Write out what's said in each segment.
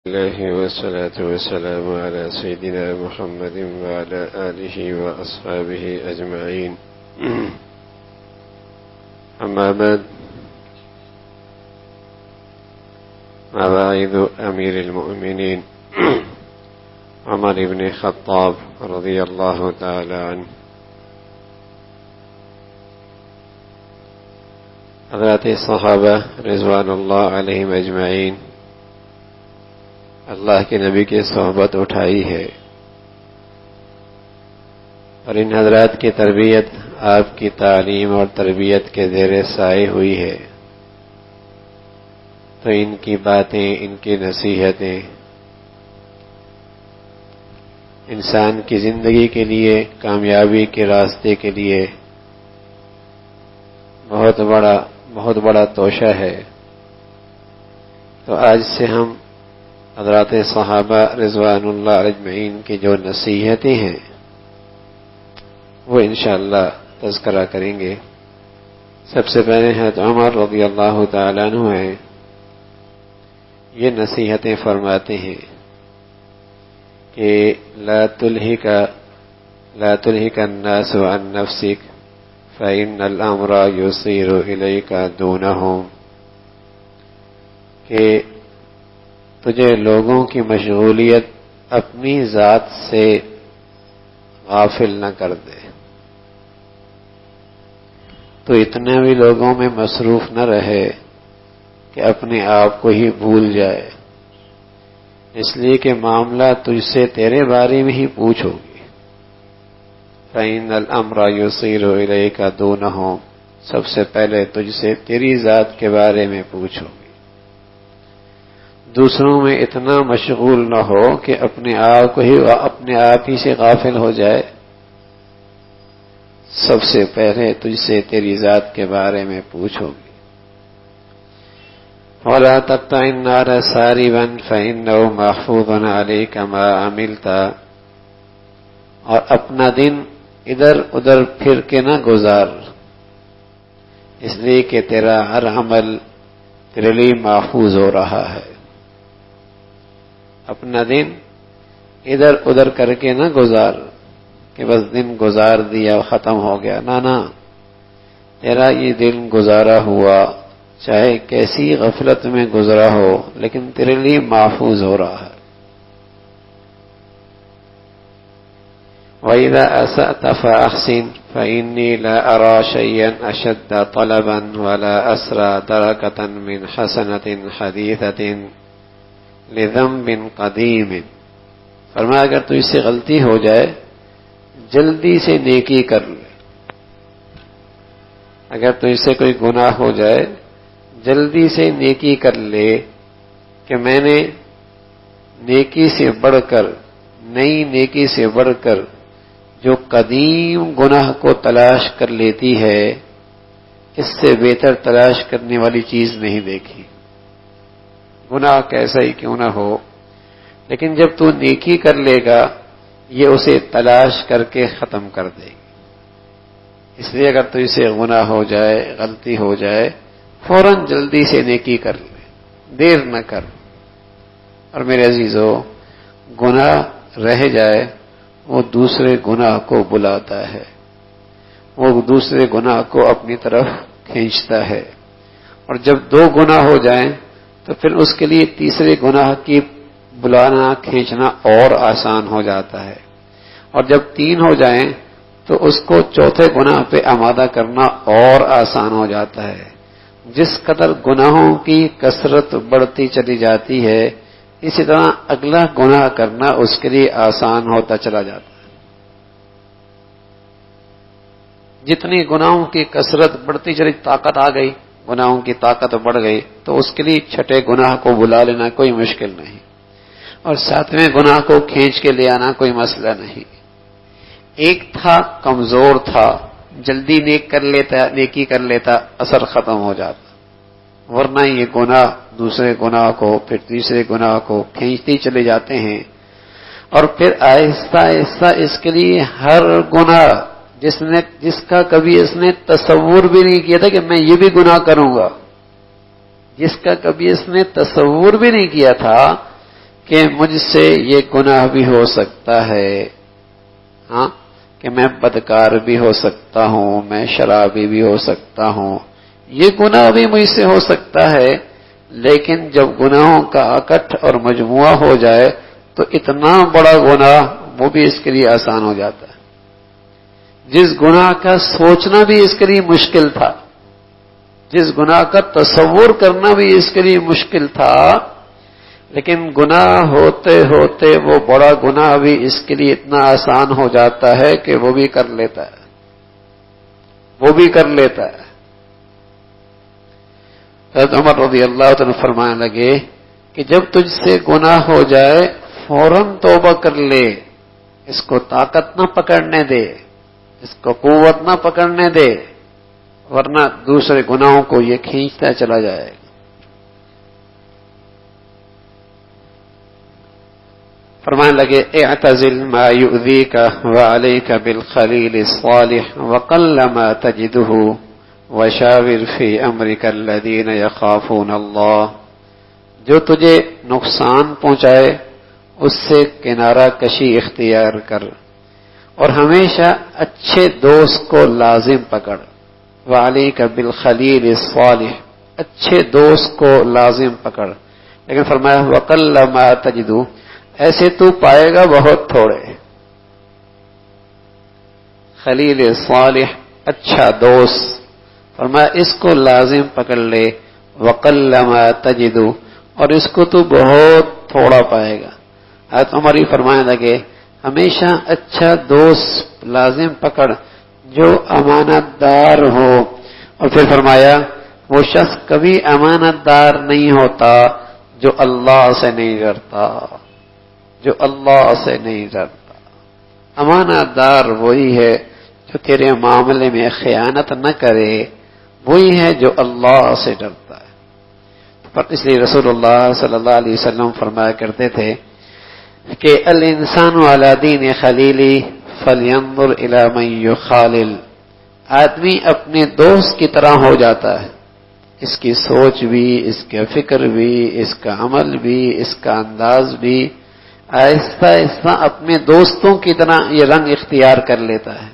الله والصلاة والسلام على سيدنا محمد وعلى آله وأصحابه أجمعين. أما بعد، مواعظ أمير المؤمنين عمر بن الخطاب رضي الله تعالى عنه. حضرات صحابہ رضوان اللہ علیہم اجمعین اللہ کے نبی کی صحبت اٹھائی ہے، اور ان حضرات کی تربیت آپ کی تعلیم اور تربیت کے زیر سائے ہوئی ہے، تو ان کی باتیں، ان کی نصیحتیں انسان کی زندگی کے لیے، کامیابی کے راستے کے لیے بہت بڑا توشہ ہے۔ تو آج سے ہم حضرات صحابہ رضوان اللہ اجمعین کی جو نصیحتیں ہیں وہ انشاءاللہ تذکرہ کریں گے۔ سب سے پہلے حضرت عمر رضی اللہ تعالیٰ عنہ ہیں، یہ نصیحتیں فرماتے ہیں کہ لا تلہک الناس عن نفسک فإن الأمر يصير إليك دونهم، کہ تجھے لوگوں کی مشغولیت اپنی ذات سے غافل نہ کر دے، تو اتنے بھی لوگوں میں مصروف نہ رہے کہ اپنے آپ کو ہی بھول جائے، اس لیے کہ معاملہ تجھ سے تیرے بارے میں ہی پوچھو گی۔ فَإِنَّ الْأَمْرَ يُصِيرُ إِلَيْكَ دُونَهُمْ، سب سے پہلے تجھ سے تیری ذات کے بارے میں پوچھو گی۔ دوسروں میں اتنا مشغول نہ ہو کہ اپنے آپ ہی سے غافل ہو جائے، سب سے پہلے تجھ سے تیری ذات کے بارے میں پوچھو گی۔ وَلَا تَقْطَعِ النَّارَ سَارِبًا فَإِنَّهُ مَحْفُوظٌ عَلَيْكَ مَا عَمِلْتَ، اور اپنا دن ادھر ادھر پھر کے نہ گزار، اس لیے کہ تیرا ہر عمل تیرے لیے محفوظ ہو رہا ہے۔ اپنا دن ادھر ادھر کر کے نہ گزار کہ بس دن گزار دیا ختم ہو گیا، نہ، تیرا یہ دن گزارا ہوا چاہے کیسی غفلت میں گزرا ہو لیکن تیرے لیے محفوظ ہو رہا ہے۔ وَإِذَا أَسَأْتَ فَأَحْسِنْ فَإِنِّي لَا أَرَى شَيْئًا أَشَدَّ طَلَبًا وَلَا أَسْرَى دَرَكَةً مِّنْ حَسَنَةٍ حَدِيثَةٍ لِذَنبٍ قَدِيمٍ۔ فرمایا اگر تو اس سے غلطی ہو جائے جلدی سے نیکی کر لے، اگر تو اس سے کوئی گناہ ہو جائے جلدی سے نیکی کر لے، کہ میں نے نیکی سے بڑھ کر، نئی نیکی سے بڑھ کر جو قدیم گناہ کو تلاش کر لیتی ہے، اس سے بہتر تلاش کرنے والی چیز نہیں دیکھی۔ گناہ کیسا ہی کیوں نہ ہو، لیکن جب تو نیکی کر لے گا یہ اسے تلاش کر کے ختم کر دے گی۔ اس لیے اگر تو اسے گناہ ہو جائے، غلطی ہو جائے، فوراً جلدی سے نیکی کر لے، دیر نہ کر۔ اور میرے عزیزو، گناہ رہ جائے وہ دوسرے گناہ کو بلاتا ہے، وہ دوسرے گناہ کو اپنی طرف کھینچتا ہے، اور جب دو گناہ ہو جائیں تو پھر اس کے لیے تیسرے گناہ کی بلانا، کھینچنا اور آسان ہو جاتا ہے، اور جب تین ہو جائیں تو اس کو چوتھے گناہ پہ آمادہ کرنا اور آسان ہو جاتا ہے۔ جس قدر گناہوں کی کثرت بڑھتی چلی جاتی ہے، اسی طرح اگلا گناہ کرنا اس کے لیے آسان ہوتا چلا جاتا ہے۔ جتنی گناہوں کی کثرت بڑھتی چلی، طاقت آ گئی، گناہوں کی طاقت بڑھ گئی، تو اس کے لیے چھٹے گناہ کو بلا لینا کوئی مشکل نہیں، اور ساتویں گناہ کو کھینچ کے لے آنا کوئی مسئلہ نہیں۔ ایک تھا کمزور تھا، جلدی نیکی کر لیتا، اثر ختم ہو جاتا، ورنہ یہ گناہ دوسرے گناہ کو، پھر تیسرے گناہ کو کھینچتے چلے جاتے ہیں، اور پھر آہستہ آہستہ اس کے لیے ہر گناہ جس کا کبھی اس نے تصور بھی نہیں کیا تھا کہ میں یہ بھی گناہ کروں گا، جس کا کبھی اس نے تصور بھی نہیں کیا تھا کہ مجھ سے یہ گناہ بھی ہو سکتا ہے، ہاں، کہ میں بدکار بھی ہو سکتا ہوں، میں شرابی بھی ہو سکتا ہوں، یہ گناہ بھی مجھ سے ہو سکتا ہے، لیکن جب گناہوں کا اکٹھ اور مجموعہ ہو جائے تو اتنا بڑا گناہ وہ بھی اس کے لیے آسان ہو جاتا ہے۔ جس گناہ کا سوچنا بھی اس کے لیے مشکل تھا، جس گناہ کا تصور کرنا بھی اس کے لیے مشکل تھا، لیکن گناہ ہوتے ہوتے وہ بڑا گناہ بھی اس کے لیے اتنا آسان ہو جاتا ہے کہ وہ بھی کر لیتا ہے، وہ بھی کر لیتا ہے۔ حضرت عمر رضی اللہ عنہ فرمانے لگے کہ جب تجھ سے گناہ ہو جائے فوراً توبہ کر لے، اس کو طاقت نہ پکڑنے دے، اس کو قوت نہ پکڑنے دے، ورنہ دوسرے گناہوں کو یہ کھینچتا چلا جائے گا۔ فرمانے لگے اعتزل ما یؤذیک وعلیک بالخلیل الصالح وقل ما تجدہ وشاور فی امرک الذین یخافون اللہ، جو تجھے نقصان پہنچائے اس سے کنارہ کشی اختیار کر، اور ہمیشہ اچھے دوست کو لازم پکڑ۔ وعلیک بالخلیل الصالح، اچھے دوست کو لازم پکڑ، لیکن فرمایا وقل ما تجدو، ایسے تو پائے گا بہت تھوڑے۔ خلیل صالح، اچھا دوست، فرمایا اس کو لازم پکڑ لے، وقل ما تجدو، اور اس کو تو بہت تھوڑا پائے گا۔ حضرت عمر ہی فرمانے لگے ہمیشہ اچھا دوست لازم پکڑ جو امانت دار ہو، اور پھر فرمایا وہ شخص کبھی امانت دار نہیں ہوتا جو اللہ سے نہیں ڈرتا، جو اللہ سے نہیں ڈرتا۔ امانت دار وہی ہے جو تیرے معاملے میں خیانت نہ کرے، وہی ہے جو اللہ سے ڈرتا ہے۔ اس لیے رسول اللہ صلی اللہ علیہ وسلم فرمایا کرتے تھے کہ الانسان علی دین خلیلی فلینظر الی من یخالل، آدمی اپنے دوست کی طرح ہو جاتا ہے، اس کی سوچ بھی، اس کا فکر بھی، اس کا عمل بھی، اس کا انداز بھی آہستہ آہستہ اپنے دوستوں کی طرح یہ رنگ اختیار کر لیتا ہے۔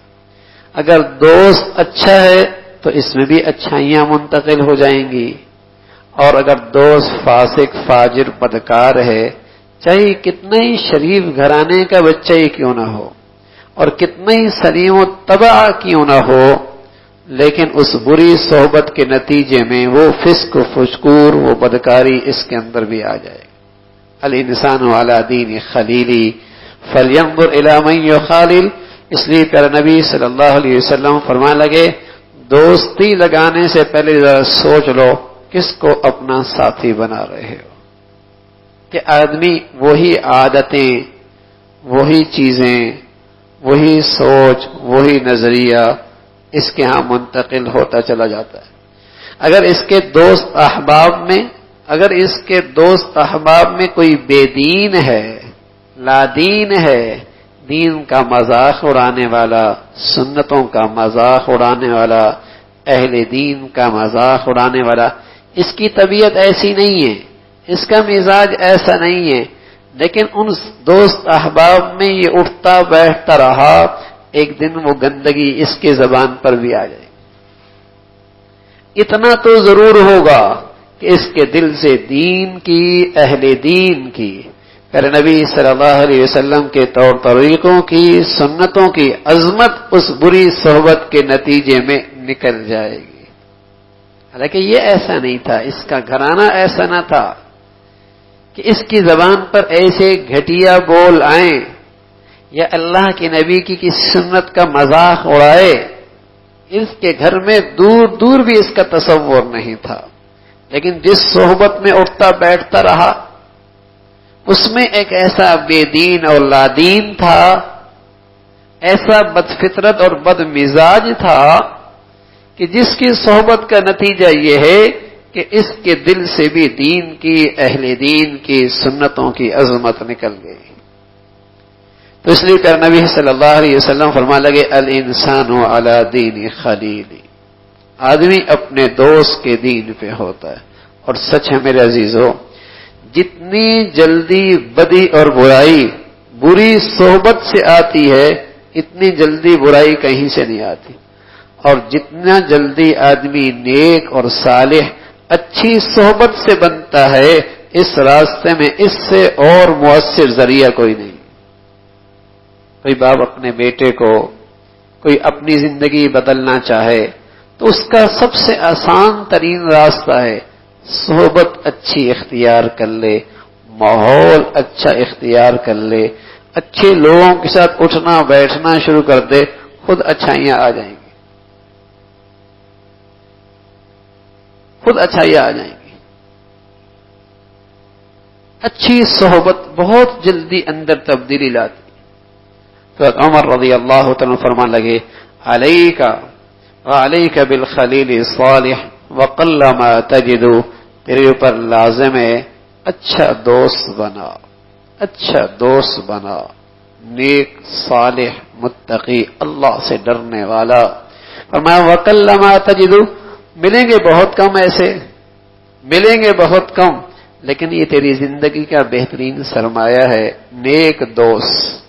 اگر دوست اچھا ہے تو اس میں بھی اچھائیاں منتقل ہو جائیں گی، اور اگر دوست فاسق فاجر بدکار ہے، چاہے کتنا ہی شریف گھرانے کا بچہ ہی کیوں نہ ہو اور کتنا ہی سلیم و طبع کیوں نہ ہو، لیکن اس بری صحبت کے نتیجے میں وہ فسق و فجور، وہ بدکاری اس کے اندر بھی آ جائے۔ الانسان علی دین خلیلی فلینظر الی من یخالل، اس لیے پیارے نبی صلی اللہ علیہ وسلم فرمانے لگے دوستی لگانے سے پہلے ذرا سوچ لو کس کو اپنا ساتھی بنا رہے ہو، کہ آدمی وہی عادتیں، وہی چیزیں، وہی سوچ، وہی نظریہ اس کے ہاں منتقل ہوتا چلا جاتا ہے۔ اگر اس کے دوست احباب میں کوئی بے دین ہے، لا دین ہے، دین کا مذاق اڑانے والا، سنتوں کا مذاق اڑانے والا، اہل دین کا مذاق اڑانے والا، اس کی طبیعت ایسی نہیں ہے، اس کا مزاج ایسا نہیں ہے، لیکن ان دوست احباب میں یہ اٹھتا بیٹھتا رہا، ایک دن وہ گندگی اس کے زبان پر بھی آ جائے۔ اتنا تو ضرور ہوگا کہ اس کے دل سے دین کی، اہل دین کی، پھر نبی صلی اللہ علیہ وسلم کے طور طریقوں کی، سنتوں کی عظمت اس بری صحبت کے نتیجے میں نکل جائے گی۔ حالانکہ یہ ایسا نہیں تھا، اس کا گھرانہ ایسا نہ تھا کہ اس کی زبان پر ایسے گھٹیا بول آئیں یا اللہ کے نبی کی کسی سنت کا مذاق اڑائے، اس کے گھر میں دور دور بھی اس کا تصور نہیں تھا، لیکن جس صحبت میں اٹھتا بیٹھتا رہا اس میں ایک ایسا بے دین اور لادین تھا، ایسا بدفطرت اور بد مزاج تھا کہ جس کی صحبت کا نتیجہ یہ ہے کہ اس کے دل سے بھی دین کی، اہل دین کی، سنتوں کی عظمت نکل گئی۔ تو اس لیے پیارے نبی صلی اللہ علیہ وسلم فرمانے لگے الانسان علی دین خلیلی، آدمی اپنے دوست کے دین پہ ہوتا ہے۔ اور سچ ہے میرے عزیزو، جتنی جلدی بدی اور برائی بری صحبت سے آتی ہے اتنی جلدی برائی کہیں سے نہیں آتی، اور جتنا جلدی آدمی نیک اور صالح اچھی صحبت سے بنتا ہے اس راستے میں اس سے اور مؤثر ذریعہ کوئی نہیں۔ کوئی باپ اپنے بیٹے کو کوئی اپنی زندگی بدلنا چاہے تو اس کا سب سے آسان ترین راستہ ہے صحبت اچھی اختیار کر لے، ماحول اچھا اختیار کر لے، اچھے لوگوں کے ساتھ اٹھنا بیٹھنا شروع کر دے، خود اچھائیاں آ جائیں گی، خود اچھائیاں آ جائیں گی۔ اچھی صحبت بہت جلدی اندر تبدیلی لاتی۔ تو عمر رضی اللہ تعالیٰ فرمان لگے علیک بالخلیل الصالح وقل ما تجد، تیرے اوپر لازم ہے اچھا دوست بنا، اچھا دوست بنا، نیک صالح متقی اللہ سے ڈرنے والا۔ فرمایا وقل ما تجد، ملیں گے بہت کم، ایسے ملیں گے بہت کم، لیکن یہ تیری زندگی کا بہترین سرمایہ ہے، نیک دوست۔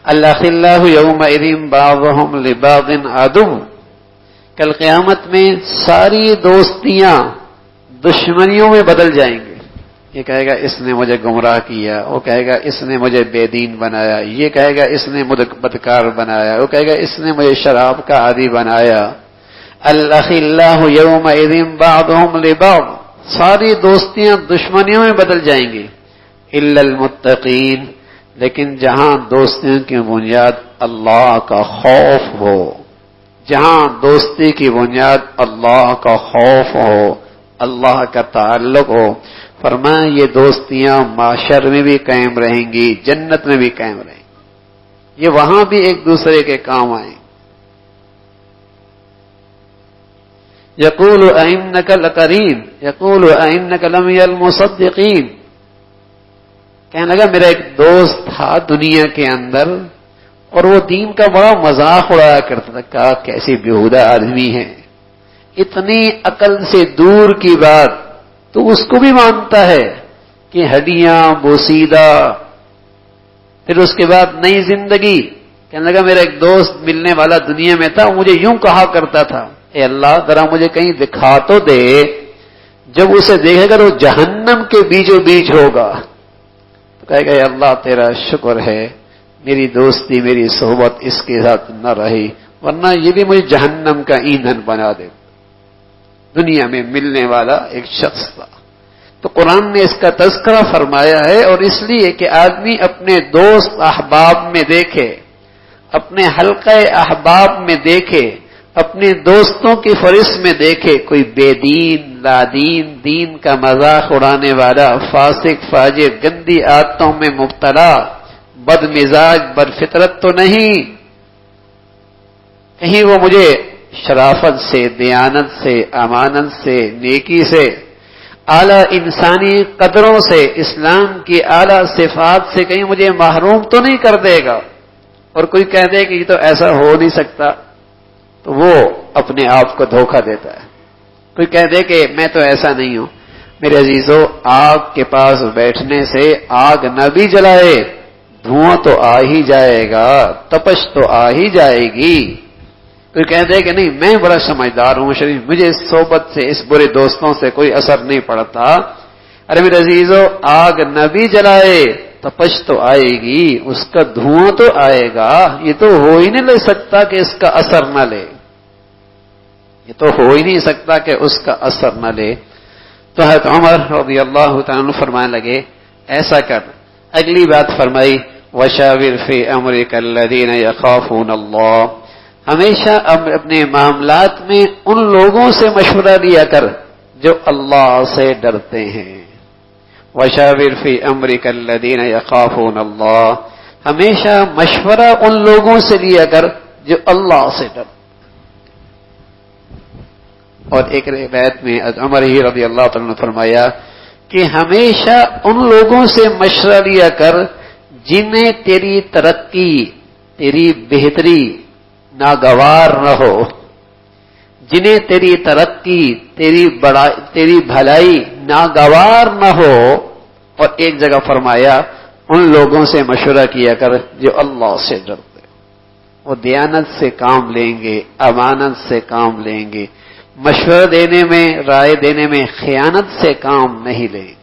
الاخلاء یومئذ بعضهم لبعض عدو، کل قیامت میں ساری دوستیاں دشمنیوں میں بدل جائیں گے۔ یہ کہے گا اس نے مجھے گمراہ کیا، وہ کہے گا اس نے مجھے بے دین بنایا، یہ کہے گا اس نے مجھے بدکار بنایا، وہ کہے گا اس نے مجھے شراب کا عادی بنایا۔ الاخلاء یومئذ بعضهم لبعض، ساری دوستیاں دشمنیوں میں بدل جائیں گی، الا المتقین، لیکن جہاں دوستیوں کی بنیاد اللہ کا خوف ہو، جہاں دوستی کی بنیاد اللہ کا خوف ہو، اللہ کا تعلق ہو، فرمایا یہ دوستیاں معاشر میں بھی قائم رہیں گی، جنت میں بھی قائم رہیں گی، یہ وہاں بھی ایک دوسرے کے کام آئیں۔ یقول ائنک لقرین، یقول ائنک لمن المصدقین، کہنے لگا میرا ایک دوست تھا دنیا کے اندر اور وہ دین کا بڑا مذاق اڑایا کرتا تھا، کہا کیسی بیہودہ آدمی ہے، اتنی عقل سے دور کی بات تو اس کو بھی مانتا ہے کہ ہڈیاں بوسیدہ۔ پھر اس کے بعد نئی زندگی، کہنے لگا میرا ایک دوست ملنے والا دنیا میں تھا، مجھے یوں کہا کرتا تھا اے اللہ ذرا مجھے کہیں دکھا تو دے، جب اسے دیکھے گا وہ جہنم کے بیچوں بیچ ہوگا، تو کہے گا اے اللہ تیرا شکر ہے میری دوستی میری صحبت اس کے ساتھ نہ رہی، ورنہ یہ بھی مجھے جہنم کا ایندھن بنا دے۔ دنیا میں ملنے والا ایک شخص تھا۔ تو قرآن نے اس کا تذکرہ فرمایا ہے، اور اس لیے کہ آدمی اپنے دوست احباب میں دیکھے، اپنے حلقہ احباب میں دیکھے، اپنے دوستوں کی فہرست میں دیکھے کوئی بے دین لادین دین کا مذاق اڑانے والا فاسق فاجر گندی عادتوں میں مبتلا بد مزاج بد فطرت تو نہیں، کہیں وہ مجھے شرافت سے دیانت سے امانت سے نیکی سے اعلیٰ انسانی قدروں سے اسلام کی اعلیٰ صفات سے کہیں مجھے محروم تو نہیں کر دے گا۔ اور کوئی کہہ دے کہ یہ تو ایسا ہو نہیں سکتا تو وہ اپنے آپ کو دھوکہ دیتا ہے۔ کوئی کہہ دے کہ میں تو ایسا نہیں ہوں، میرے عزیزو آگ کے پاس بیٹھنے سے آگ نہ بھی جلائے دھواں تو آ ہی جائے گا، تپش تو آ ہی جائے گی۔ کوئی کہہ دے کہ نہیں میں بڑا سمجھدار ہوں شریف، مجھے اس صحبت سے اس برے دوستوں سے کوئی اثر نہیں پڑتا، ارے میرے عزیزو آگ نہ بھی جلائے تپش تو آئے گی، اس کا دھواں تو آئے گا، یہ تو ہو ہی نہیں لے سکتا کہ اس کا اثر نہ لے، یہ تو ہو ہی نہیں سکتا کہ اس کا اثر نہ لے۔ تو حضرت عمر رضی اللہ تعالیٰ عنہ فرمانے لگے ایسا کر، اگلی بات فرمائی وَشَاوِرْ فِي أَمْرِكَ الَّذِينَ يَخَافُونَ اللَّهَ، ہمیشہ اپنے معاملات میں ان لوگوں سے مشورہ لیا کر جو اللہ سے ڈرتے ہیں۔ وَشَاوِرْ فِي أَمْرِكَ الَّذِينَ يَخَافُونَ اللَّهَ، ہمیشہ مشورہ ان لوگوں سے لیا کر جو اللہ سے ڈرتے۔ اور ایک روایت میں عمر ہی رضی اللہ تعالیٰ نے فرمایا کہ ہمیشہ ان لوگوں سے مشورہ لیا کر جنہیں تیری ترقی تیری بہتری ناگوار نہ ہو، جنہیں تیری ترقی تیری بھلائی ناگوار نہ ہو. اور ایک جگہ فرمایا ان لوگوں سے مشورہ کیا کر جو اللہ سے ڈرتے، وہ دیانت سے کام لیں گے، امانت سے کام لیں گے، مشورہ دینے میں، رائے دینے میں خیانت سے کام نہیں لیں گے.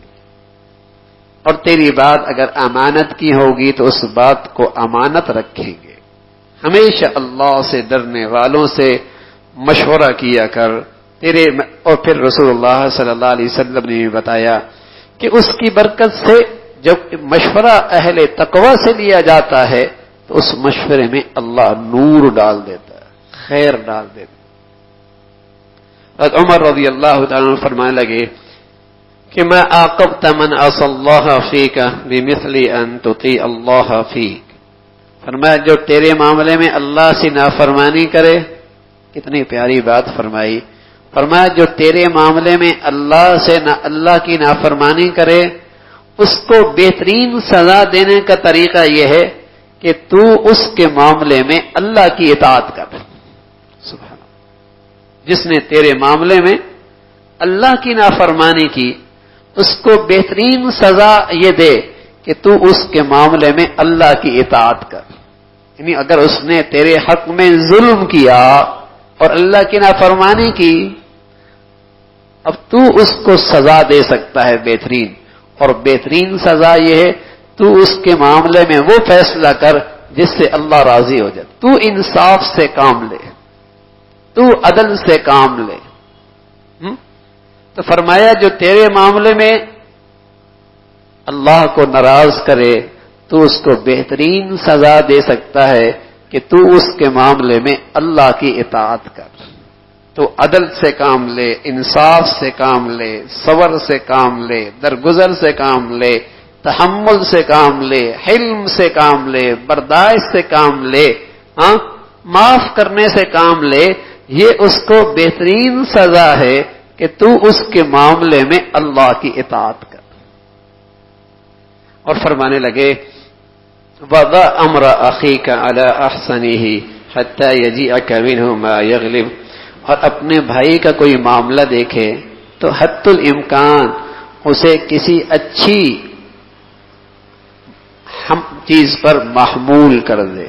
اور تیری بات اگر امانت کی ہوگی تو اس بات کو امانت رکھیں گے. ہمیشہ اللہ سے ڈرنے والوں سے مشورہ کیا کر. اور پھر رسول اللہ صلی اللہ علیہ وسلم نے بھی بتایا کہ اس کی برکت سے جب مشورہ اہل تقوی سے لیا جاتا ہے تو اس مشورے میں اللہ نور ڈال دیتا ہے، خیر ڈال دیتا ہے. عمر رضی اللہ تعالیٰ عنہ فرمانے لگے کہ ما عاقبت من عصى الله فيك بمثل ان تطيع الله فيك. فرمایا جو تیرے معاملے میں اللہ سے نافرمانی کرے، کتنی پیاری بات فرمائی. فرمایا جو تیرے معاملے میں اللہ کی نافرمانی کرے اس کو بہترین سزا دینے کا طریقہ یہ ہے کہ تو اس کے معاملے میں اللہ کی اطاعت کر. سبحان اللہ. جس نے تیرے معاملے میں اللہ کی نافرمانی کی اس کو بہترین سزا یہ دے کہ تو اس کے معاملے میں اللہ کی اطاعت کر. یعنی اگر اس نے تیرے حق میں ظلم کیا اور اللہ کی نافرمانی کی، اب تو اس کو سزا دے سکتا ہے بہترین. اور بہترین سزا یہ ہے تو اس کے معاملے میں وہ فیصلہ کر جس سے اللہ راضی ہو جائے. تو انصاف سے کام لے، تو عدل سے کام لے. تو فرمایا جو تیرے معاملے میں اللہ کو ناراض کرے تو اس کو بہترین سزا دے سکتا ہے کہ تو اس کے معاملے میں اللہ کی اطاعت کر. تو عدل سے کام لے، انصاف سے کام لے، صبر سے کام لے، درگزر سے کام لے، تحمل سے کام لے، حلم سے کام لے، برداشت سے کام لے، معاف کرنے سے کام لے. یہ اس کو بہترین سزا ہے کہ تو اس کے معاملے میں اللہ کی اطاعت کر. اور فرمانے لگے وَضَعْ أَمْرَ أَخِيكَ عَلَىٰ أَحْسَنِهِ حَتَّى يَجِئَكَ مِنْهُ مَا يَغْلِبُ. اور اپنے بھائی کا کوئی معاملہ دیکھے تو حد الامکان اسے کسی اچھی چیز پر محمول کر دے.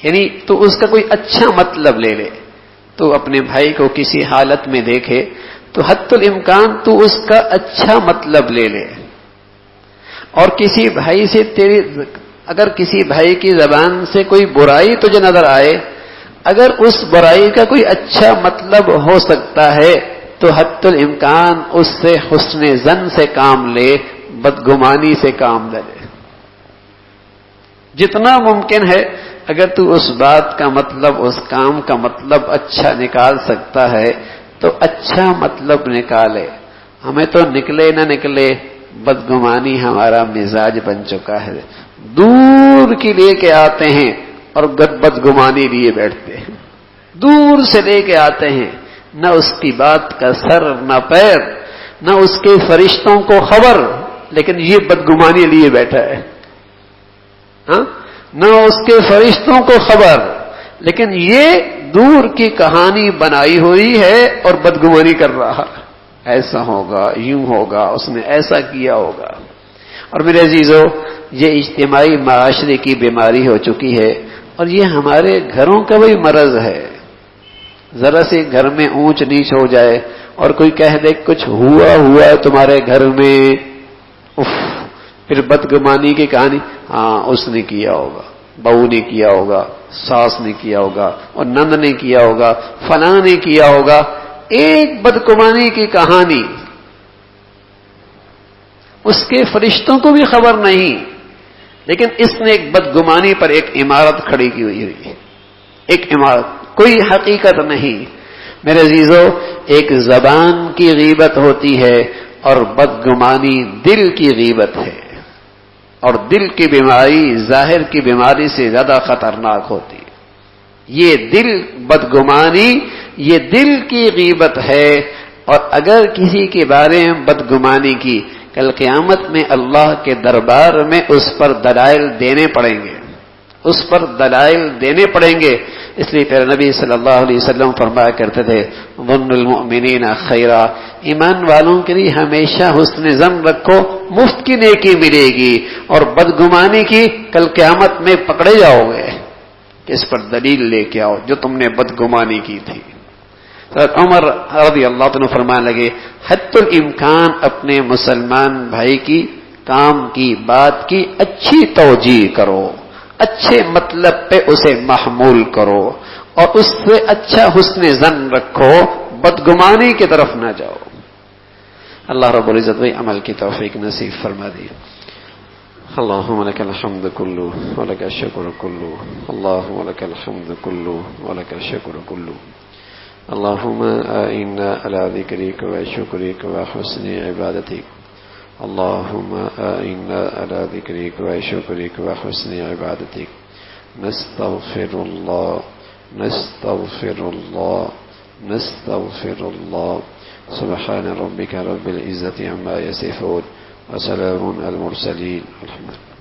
یعنی تو اس کا کوئی اچھا مطلب لے لے. تو اپنے بھائی کو کسی حالت میں دیکھے تو حد الامکان تو اس کا اچھا مطلب لے لے. اور کسی بھائی سے اگر کسی بھائی کی زبان سے کوئی برائی تجھے نظر آئے، اگر اس برائی کا کوئی اچھا مطلب ہو سکتا ہے تو حد الامکان اس سے حسن ظن سے کام لے، بدگمانی سے کام نہ لے. جتنا ممکن ہے اگر تو اس بات کا مطلب، اس کام کا مطلب اچھا نکال سکتا ہے تو اچھا مطلب نکالے. ہمیں تو نکلے نہ نکلے بدگمانی ہمارا مزاج بن چکا ہے. دور کی لے کے آتے ہیں اور بدگمانی لیے بیٹھتے ہیں. دور سے لے کے آتے ہیں، نہ اس کی بات کا سر نہ پیر، نہ اس کے فرشتوں کو خبر، لیکن یہ بدگمانی لیے بیٹھا ہے. نہ اس کے فرشتوں کو خبر، لیکن یہ دور کی کہانی بنائی ہوئی ہے اور بدگمانی کر رہا. ایسا ہوگا، یوں ہوگا، اس نے ایسا کیا ہوگا. اور میرے عزیزو، یہ اجتماعی معاشرے کی بیماری ہو چکی ہے اور یہ ہمارے گھروں کا بھی مرض ہے. ذرا سے گھر میں اونچ نیچ ہو جائے اور کوئی کہہ دے کچھ ہوا ہے تمہارے گھر میں، پھر بدگمانی کی کہانی. ہاں اس نے کیا ہوگا، بہو نے کیا ہوگا، ساس نے کیا ہوگا، اور نند نے کیا ہوگا، فلاں نے کیا ہوگا. ایک بدگمانی کی کہانی، اس کے فرشتوں کو بھی خبر نہیں، لیکن اس نے ایک بدگمانی پر ایک عمارت کھڑی کی ہوئی ہے. ایک عمارت، کوئی حقیقت نہیں. میرے عزیزو، ایک زبان کی غیبت ہوتی ہے اور بدگمانی دل کی غیبت ہے. اور دل کی بیماری ظاہر کی بیماری سے زیادہ خطرناک ہوتی ہے. یہ دل بدگمانی، یہ دل کی غیبت ہے. اور اگر کسی کے بارے میں بدگمانی کی، کل قیامت میں اللہ کے دربار میں اس پر دلائل دینے پڑیں گے. اس پر دلائل دینے پڑیں گے. اس لیے پھر نبی صلی اللہ علیہ وسلم فرمایا کرتے تھے ظن المؤمنین خیرا، ایمان والوں کے لیے ہمیشہ حسن ظن رکھو، مفت کی نیکی ملے گی، اور بدگمانی کی کل قیامت میں پکڑے جاؤ گے کہ اس پر دلیل لے کے آؤ جو تم نے بدگمانی کی تھی. حضرت عمر رضی اللہ عنہ فرمانے لگے حتی الامکان اپنے مسلمان بھائی کی کام کی بات کی اچھی توجیہ کرو، اچھے مطلب پہ اسے محمول کرو، اور اس سے اچھا حسن ظن رکھو، بدگمانی کی طرف نہ جاؤ. اللہ رب العزت بھائی عمل کی توفیق نصیب فرما دی. اللهم لك الحمد كله ولك الشكر كله، اللهم لك الحمد كله ولك الشكر كله. اللهم أعنا على ذكرك وشكرك وحسن عبادتك. اللهم أعنا على ذكرك وشكرك وحسن عبادتك. نستغفر الله نستغفر الله نستغفر الله. سبحان ربك رب العزة عما يصفون وسلام على المرسلين. الحمد لله.